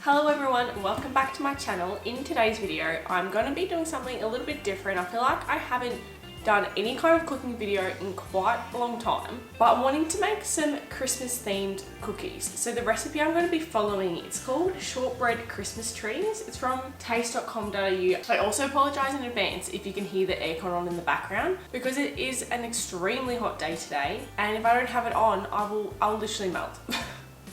Hello everyone, welcome back to my channel. In today's video, I'm going to be doing something a little bit different. I feel like I haven't done any kind of cooking video in quite a long time, but I'm wanting to make some Christmas themed cookies. So the recipe I'm going to be following, it's called Shortbread Christmas Trees. It's from taste.com.au. I also apologise in advance if you can hear the aircon on in the background because it is an extremely hot day today, and if I don't have it on, I'll literally melt.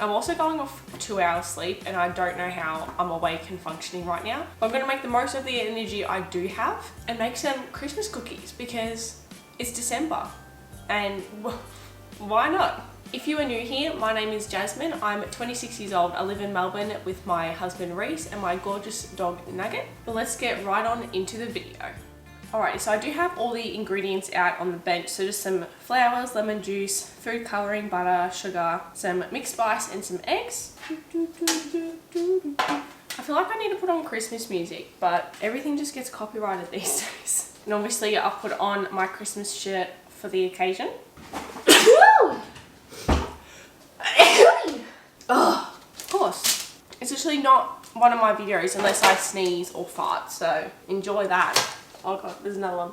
I'm also going off 2 hours sleep and I don't know how I'm awake and functioning right now. But I'm going to make the most of the energy I do have and make some Christmas cookies because it's December and why not? If you are new here, my name is Jasmine. I'm 26 years old. I live in Melbourne with my husband Reese and my gorgeous dog Nugget. But let's get right on into the video. Alright, so I do have all the ingredients out on the bench. So just some flowers, lemon juice, food colouring, butter, sugar, some mixed spice and some eggs. I feel like I need to put on Christmas music, but everything just gets copyrighted these days. And obviously I'll put on my Christmas shirt for the occasion. Oh, of course. It's actually not one of my videos unless I sneeze or fart, so enjoy that. Oh god, there's another one.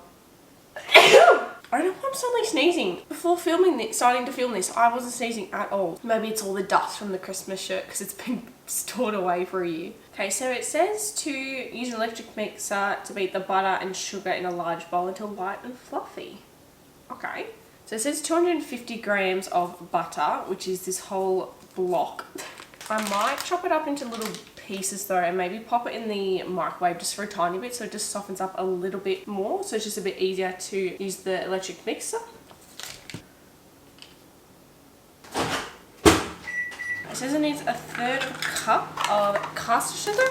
I don't know why I'm suddenly sneezing. Before starting to film this, I wasn't sneezing at all. Maybe it's all the dust from the Christmas shirt because it's been stored away for a year. Okay, so it says to use an electric mixer to beat the butter and sugar in a large bowl until light and fluffy. Okay. So it says 250 grams of butter, which is this whole block. I might chop it up into little pieces though and maybe pop it in the microwave just for a tiny bit so it just softens up a little bit more, so it's just a bit easier to use the electric mixer. It says it needs a 1/3 cup of caster sugar.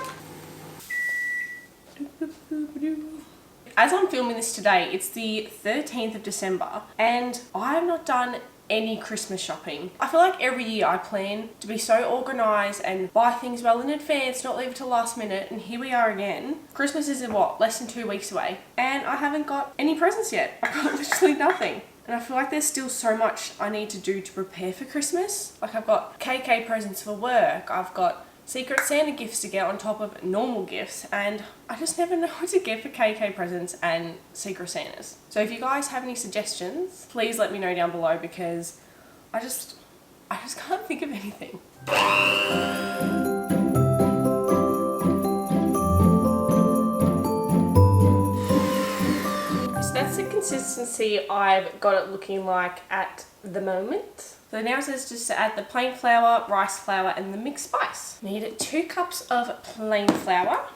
As I'm filming this today, it's the 13th of December and I have not done any Christmas shopping. I feel like every year I plan to be so organised and buy things well in advance, not leave it till last minute, and here we are again. Christmas is in what, less than 2 weeks away, and I haven't got any presents yet. I got literally nothing. And I feel like there's still so much I need to do to prepare for Christmas. Like I've got KK presents for work, I've got Secret Santa gifts to get on top of normal gifts, and I just never know what to get for KK presents and Secret Santas. So if you guys have any suggestions, please let me know down below because I just can't think of anything. So that's the consistency I've got it looking like at the moment. So now it says just to add the plain flour, rice flour and the mixed spice. Need 2 cups of plain flour.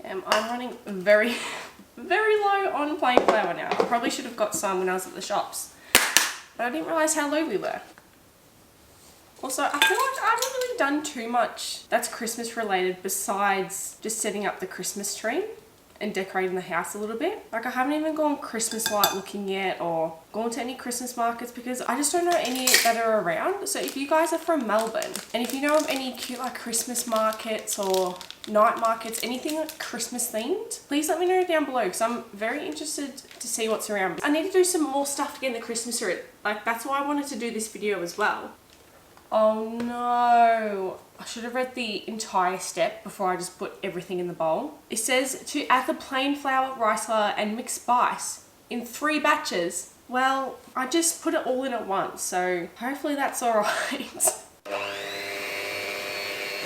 I'm running very low on plain flour now. I probably should have got some when I was at the shops, but I didn't realise how low we were. Also, I feel like I haven't really done too much that's Christmas related besides just setting up the Christmas tree and decorating the house a little bit. Like I haven't even gone Christmas light looking yet or gone to any Christmas markets because I just don't know any that are around. So if you guys are from Melbourne and if you know of any cute like Christmas markets or night markets, anything like Christmas themed, please let me know down below because I'm very interested to see what's around. I need to do some more stuff to get in the Christmas tree. Like that's why I wanted to do this video as well. Oh no, I should have read the entire step before I just put everything in the bowl. It says to add the plain flour, rice flour and mixed spice in 3 batches. Well, I just put it all in at once, so hopefully that's alright.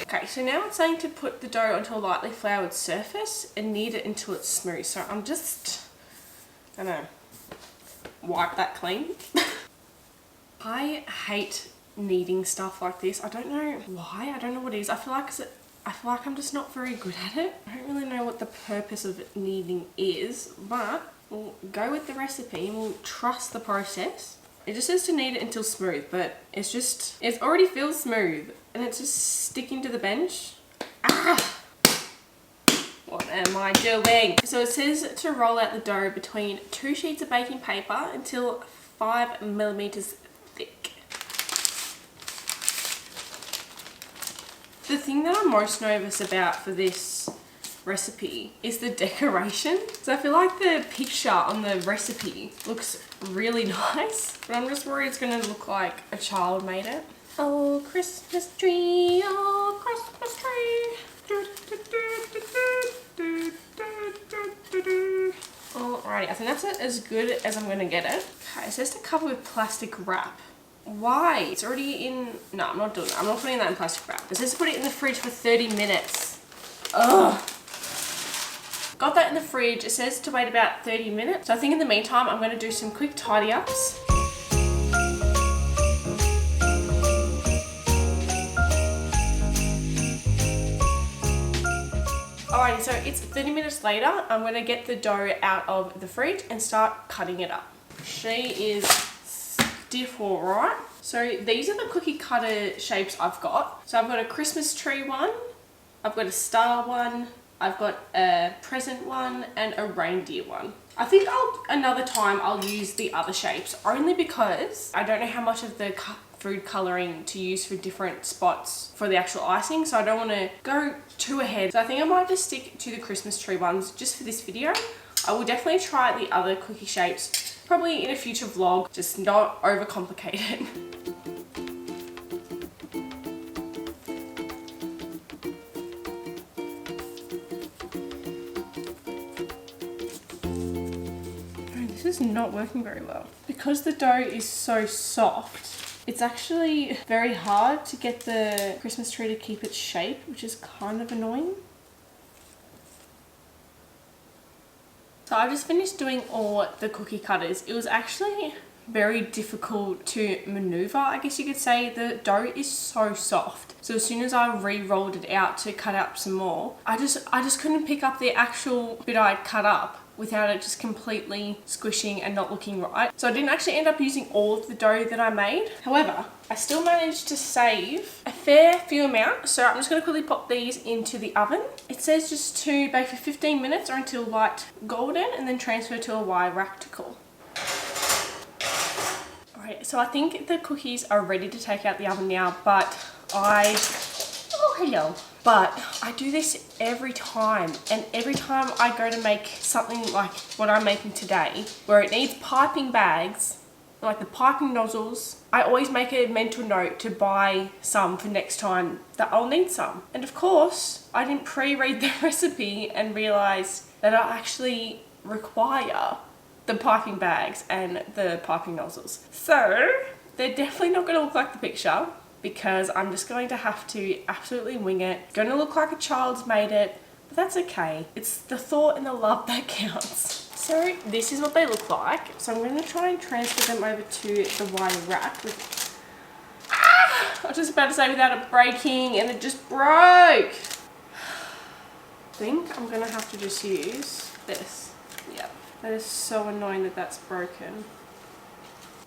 Okay, so now it's saying to put the dough onto a lightly floured surface and knead it until it's smooth. So I'm just gonna wipe that clean. I hate kneading stuff like this. I don't know why. I don't know what it is. I feel like I'm just not very good at it. I don't really know what the purpose of kneading is, but we'll go with the recipe and we'll trust the process. It just says to knead it until smooth, but it already feels smooth and it's just sticking to the bench. Ah! What am I doing? So it says to roll out the dough between 2 sheets of baking paper until 5 millimeters thick. The thing that I'm most nervous about for this recipe is the decoration. So I feel like the picture on the recipe looks really nice, but I'm just worried it's going to look like a child made it. Oh, Christmas tree, oh, Christmas tree. Alrighty, I think that's as good as I'm gonna get it. Okay, it says to cover with plastic wrap. Why? It's already in... No, I'm not doing that. I'm not putting that in plastic wrap. It says to put it in the fridge for 30 minutes. Ugh. Got that in the fridge. It says to wait about 30 minutes. So I think in the meantime, I'm gonna do some quick tidy ups. Alrighty, so it's 30 minutes later. I'm gonna get the dough out of the fridge and start cutting it up. She is stiff, alright. So these are the cookie cutter shapes I've got. So I've got a Christmas tree one, I've got a star one, I've got a present one, and a reindeer one. I think another time I'll use the other shapes, only because I don't know how much of the food colouring to use for different spots for the actual icing, so I don't want to go too ahead. So I think I might just stick to the Christmas tree ones just for this video. I will definitely try the other cookie shapes, probably in a future vlog, just not overcomplicate it. This is not working very well. Because the dough is so soft, it's actually very hard to get the Christmas tree to keep its shape, which is kind of annoying. So I just finished doing all the cookie cutters. It was actually very difficult to maneuver, I guess you could say. The dough is so soft. So as soon as I re-rolled it out to cut up some more, I just couldn't pick up the actual bit I'd cut up without it just completely squishing and not looking right. So I didn't actually end up using all of the dough that I made. However, I still managed to save a fair few amount. So I'm just gonna quickly pop these into the oven. It says just to bake for 15 minutes or until light golden, and then transfer to a wire rack to cool. Alright, so I think the cookies are ready to take out the oven now, but oh, hello. But I do this every time, and every time I go to make something like what I'm making today, where it needs piping bags, like the piping nozzles, I always make a mental note to buy some for next time that I'll need some. And of course, I didn't pre-read the recipe and realize that I actually require the piping bags and the piping nozzles. So they're definitely not going to look like the picture, because I'm just going to have to absolutely wing it. It's going to look like a child's made it, but that's okay. It's the thought and the love that counts. So this is what they look like. So I'm going to try and transfer them over to the wire rack. I was just about to say without it breaking, and it just broke. I think I'm going to have to just use this. Yep. That is so annoying that that's broken.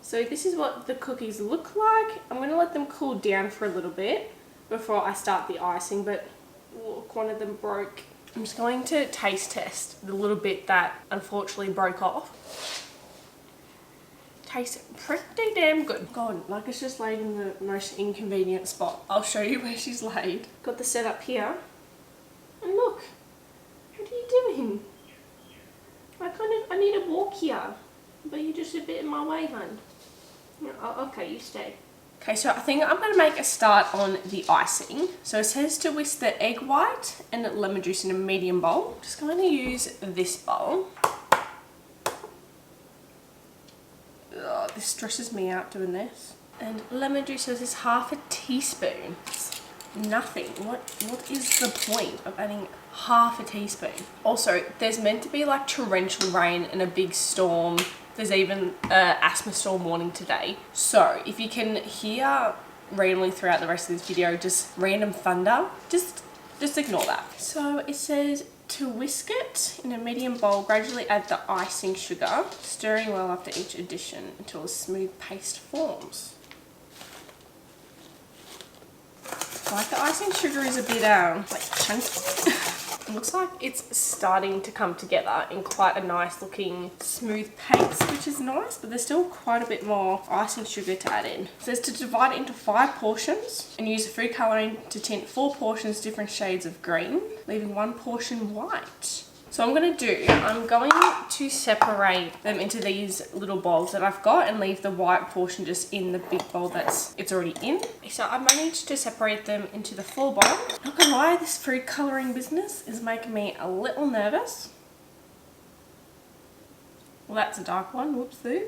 So this is what the cookies look like. I'm going to let them cool down for a little bit before I start the icing, but look, one of them broke. I'm just going to taste test the little bit that unfortunately broke off. Tastes pretty damn good. God, like it's just laid in the most inconvenient spot. I'll show you where she's laid. Got the setup here. And look, what are you doing? I need to walk here, but you're just a bit in my way, hun. Oh, okay, you stay. Okay, so I think I'm going to make a start on the icing. So it says to whisk the egg white and lemon juice in a medium bowl. Just going to use this bowl. Ugh, this stresses me out doing this. And lemon juice is half a teaspoon. It's nothing. What is the point of adding half a teaspoon? Also, there's meant to be like torrential rain and a big storm. There's even an asthma storm warning today. So if you can hear randomly throughout the rest of this video just random thunder, just ignore that. So it says to whisk it in a medium bowl, gradually add the icing sugar, stirring well after each addition until a smooth paste forms. Like the icing sugar is a bit like chunky. It looks like it's starting to come together in quite a nice looking smooth paste, which is nice, but there's still quite a bit more icing sugar to add in. It says to divide it into 5 portions and use food colouring to tint 4 portions different shades of green, leaving 1 portion white. So I'm going to separate them into these little bowls that I've got and leave the white portion just in the big bowl it's already in. So I've managed to separate them into the full bowl. Not gonna lie, this food colouring business is making me a little nervous. Well, that's a dark one, whoopsie.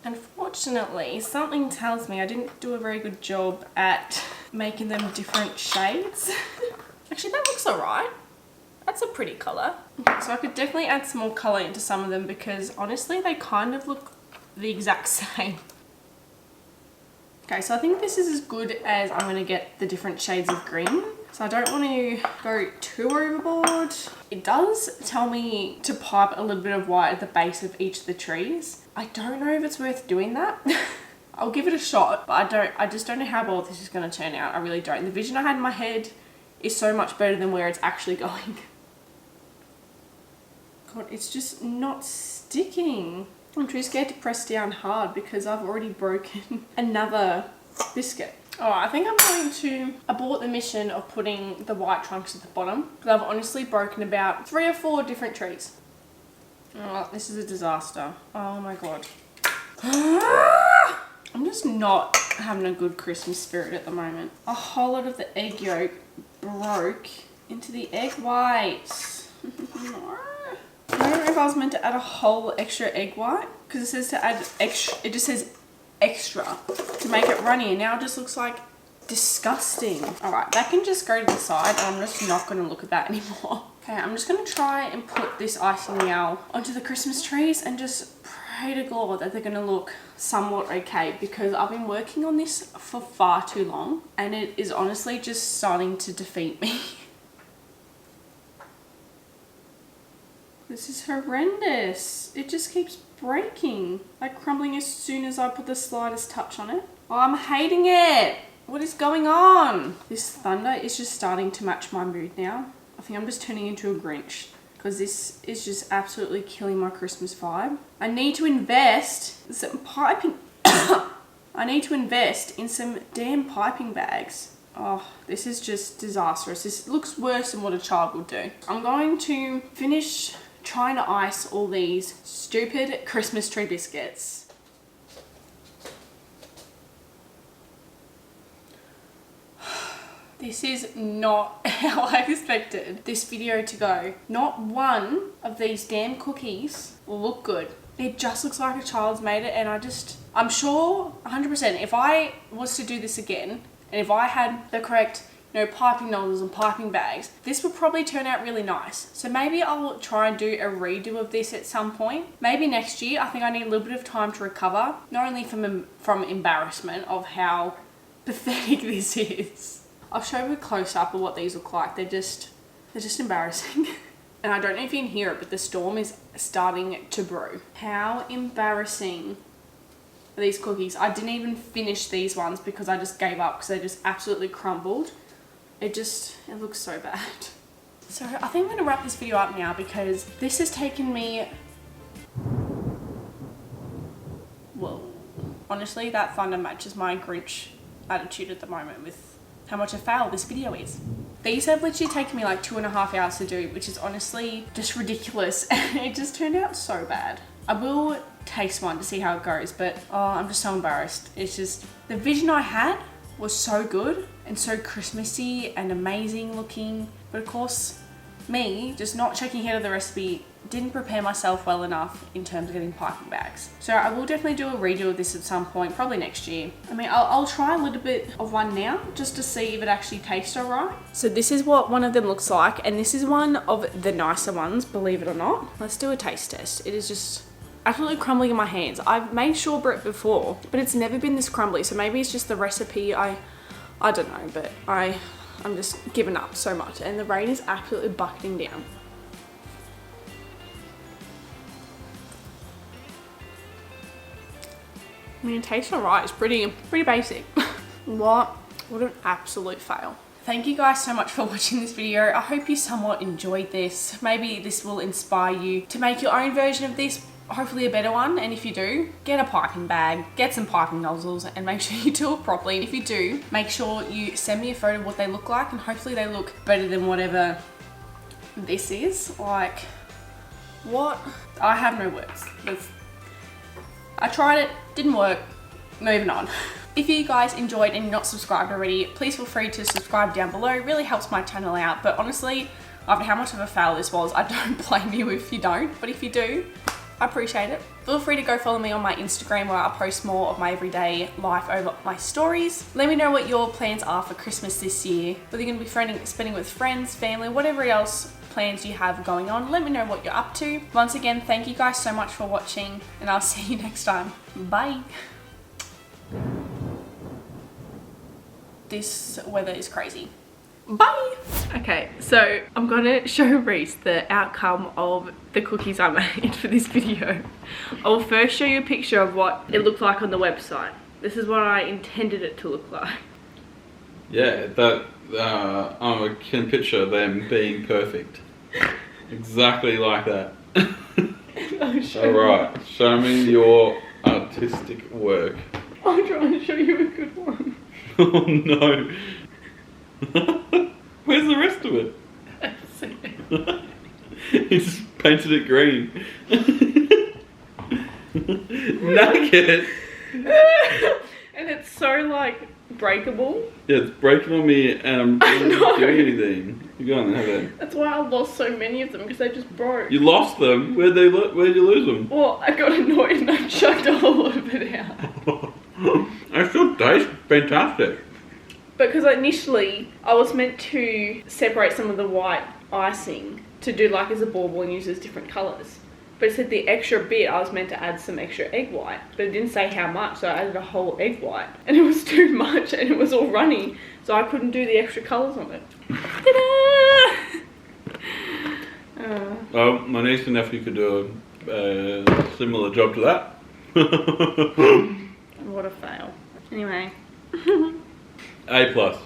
Unfortunately, something tells me I didn't do a very good job at making them different shades. Actually, that looks alright. That's a pretty colour. Okay, so I could definitely add some more colour into some of them because honestly they kind of look the exact same. Okay, so I think this is as good as I'm going to get the different shades of green. So I don't want to go too overboard. It does tell me to pipe a little bit of white at the base of each of the trees. I don't know if it's worth doing that. I'll give it a shot, but I just don't know how well this is going to turn out. I really don't. The vision I had in my head is so much better than where it's actually going. God, it's just not sticking. I'm too scared to press down hard because I've already broken another biscuit. Oh, I think I'm going to abort the mission of putting the white trunks at the bottom because I've honestly broken about 3 or 4 different trees. Oh, this is a disaster. Oh my God. I'm just not having a good Christmas spirit at the moment. A whole lot of the egg yolk broke into the egg whites. No. I don't know if I was meant to add a whole extra egg white because it says to add extra, it just says extra to make it runny and now it just looks like disgusting. Alright, that can just go to the side and I'm just not going to look at that anymore. Okay, I'm just going to try and put this icing now onto the Christmas trees and just pray to God that they're going to look somewhat okay because I've been working on this for far too long and it is honestly just starting to defeat me. This is horrendous. It just keeps breaking, like crumbling as soon as I put the slightest touch on it. Oh, I'm hating it. What is going on? This thunder is just starting to match my mood now. I think I'm just turning into a Grinch because this is just absolutely killing my Christmas vibe. I need to invest in some piping. I need to invest in some damn piping bags. Oh, this is just disastrous. This looks worse than what a child would do. I'm going to finish trying to ice all these stupid Christmas tree biscuits. This is not how I expected this video to go. Not one of these damn cookies will look good. It just looks like a child's made it and I'm sure 100% if I was to do this again and if I had the correct piping nozzles and piping bags, this would probably turn out really nice. So maybe I'll try and do a redo of this at some point. Maybe next year. I think I need a little bit of time to recover, not only from embarrassment of how pathetic this is. I'll show you a close-up of what these look like. They're just embarrassing. And I don't know if you can hear it, but the storm is starting to brew. How embarrassing are these cookies. I didn't even finish these ones because I just gave up because they just absolutely crumbled. It looks so bad. So I think I'm going to wrap this video up now because this has taken me... Whoa. Honestly, that thunder matches my Grinch attitude at the moment with how much a fail this video is. These have literally taken me like 2.5 hours to do, which is honestly just ridiculous. And it just turned out so bad. I will taste one to see how it goes, but oh, I'm just so embarrassed. It's just, the vision I had was so good and so Christmassy and amazing looking. But of course, me just not checking ahead of the recipe didn't prepare myself well enough in terms of getting piping bags. So I will definitely do a redo of this at some point, probably next year. I mean, I'll try a little bit of one now just to see if it actually tastes all right. So this is what one of them looks like, and this is one of the nicer ones, believe it or not. Let's do a taste test. It is just absolutely crumbling in my hands. I've made shortbread before, but it's never been this crumbly. So maybe it's just the recipe. I don't know, but I'm just giving up so much, and the rain is absolutely bucketing down. I mean, it tastes alright. It's pretty basic. What an absolute fail. Thank you guys so much for watching this video. I hope you somewhat enjoyed this. Maybe this will inspire you to make your own version of this, hopefully a better one. And if you do, get a piping bag, get some piping nozzles, and make sure you do it properly. And if you do, make sure you send me a photo of what they look like, and hopefully they look better than whatever this is. Like, what? I have no words. I tried it, didn't work, moving on. If you guys enjoyed and you're not subscribed already, please feel free to subscribe down below. It really helps my channel out. But honestly, after how much of a fail this was, I don't blame you if you don't. But if you do, I appreciate it. Feel free to go follow me on my Instagram where I post more of my everyday life over my stories. Let me know what your plans are for Christmas this year. Whether you're going to be spending with friends, family, whatever else plans you have going on. Let me know what you're up to. Once again, thank you guys so much for watching and I'll see you next time. Bye. This weather is crazy. Bye! Okay, so I'm gonna show Reese the outcome of the cookies I made for this video. I'll first show you a picture of what it looked like on the website. This is what I intended it to look like. Yeah, that I can picture them being perfect. Exactly like that. Alright, show me your artistic work. I'll try and show you a good one. Oh no. Where's the rest of it? He just painted it green. Nugget! And it's so like breakable. Yeah, it's breaking on me and I'm not doing anything. You go on and have it. That's why I lost so many of them, because they just broke. You lost them? Where'd you lose them? Well, I got annoyed and I chucked a whole lot of it out. They still taste fantastic. Because initially I was meant to separate some of the white icing to do like as a bauble and use as different colours. But it said the extra bit I was meant to add some extra egg white, but it didn't say how much, so I added a whole egg white. And it was too much and it was all runny, so I couldn't do the extra colours on it. Ta-da! Well, my niece and nephew could do a similar job to that. What a fail. Anyway. A+.